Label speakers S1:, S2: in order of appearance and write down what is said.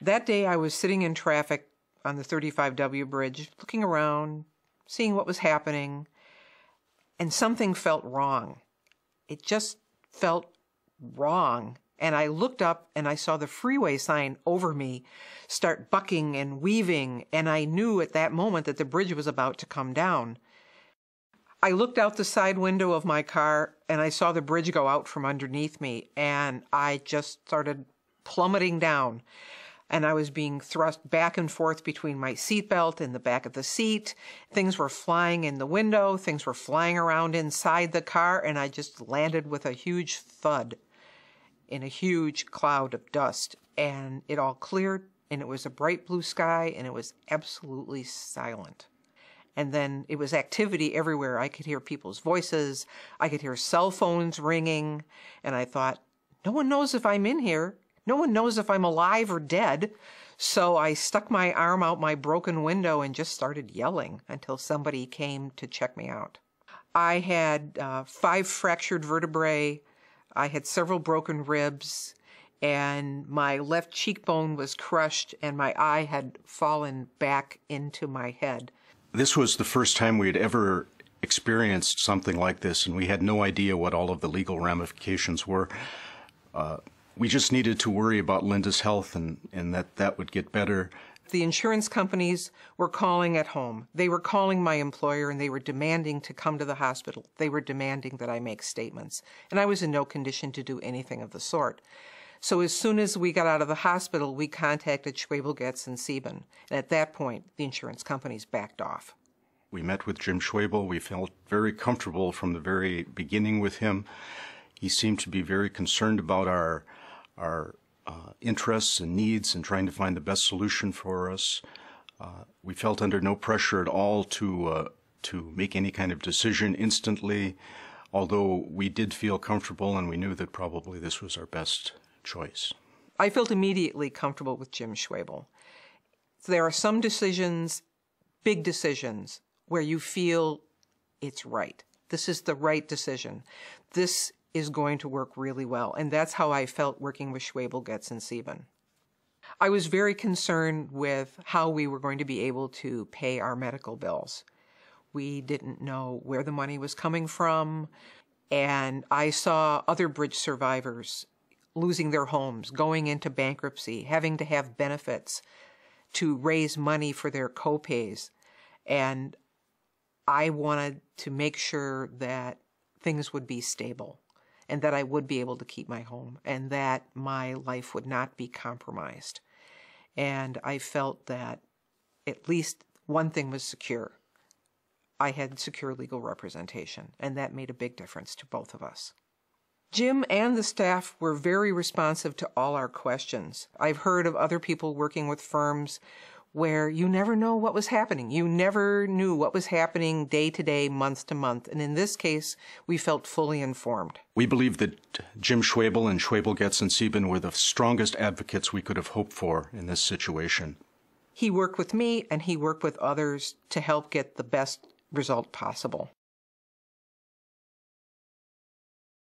S1: That day I was sitting in traffic on the 35W bridge, looking around, seeing what was happening, and something felt wrong. It just felt wrong. And I looked up and I saw the freeway sign over me start bucking and weaving, and I knew at that moment that the bridge was about to come down. I looked out the side window of my car and I saw the bridge go out from underneath me, and I just started plummeting down. And I was being thrust back and forth between my seatbelt and the back of the seat. Things were flying in the window, things were flying around inside the car, and I just landed with a huge thud in a huge cloud of dust. And it all cleared, and it was a bright blue sky, and it was absolutely silent. And then it was activity everywhere. I could hear people's voices. I could hear cell phones ringing. And I thought, no one knows if I'm in here. No one knows if I'm alive or dead. So I stuck my arm out my broken window and just started yelling until somebody came to check me out. I had 5 fractured vertebrae. I had several broken ribs, and my left cheekbone was crushed, and my eye had fallen back into my head.
S2: This was the first time we had ever experienced something like this, and we had no idea what all of the legal ramifications were. We just needed to worry about Linda's health and that would get better.
S1: The insurance companies were calling at home. They were calling my employer, and they were demanding to come to the hospital. They were demanding that I make statements, and I was in no condition to do anything of the sort. So as soon as we got out of the hospital, we contacted Schwebel, Goetz, and Sieben. And at that point, the insurance companies backed off.
S2: We met with Jim Schwebel. We felt very comfortable from the very beginning with him. He seemed to be very concerned about our interests and needs and trying to find the best solution for us. We felt under no pressure at all to make any kind of decision instantly, although we did feel comfortable and we knew that probably this was our best choice.
S1: I felt immediately comfortable with Jim Schwebel. There are some decisions, big decisions, where you feel it's right. This is the right decision. This is going to work really well. And that's how I felt working with Schwebel, Goetz, and Sieben. I was very concerned with how we were going to be able to pay our medical bills. We didn't know where the money was coming from, and I saw other bridge survivors losing their homes, going into bankruptcy, having to have benefits to raise money for their co-pays. And I wanted to make sure that things would be stable, and that I would be able to keep my home, and that my life would not be compromised. And I felt that at least one thing was secure. I had secure legal representation, and that made a big difference to both of us. Jim and the staff were very responsive to all our questions. I've heard of other people working with firms where you never know what was happening. You never knew what was happening day to day, month to month. And in this case, we felt fully informed.
S2: We believe that Jim Schwebel and Schwebel, Goetz, and Sieben were the strongest advocates we could have hoped for in this situation.
S1: He worked with me, and he worked with others to help get the best result possible.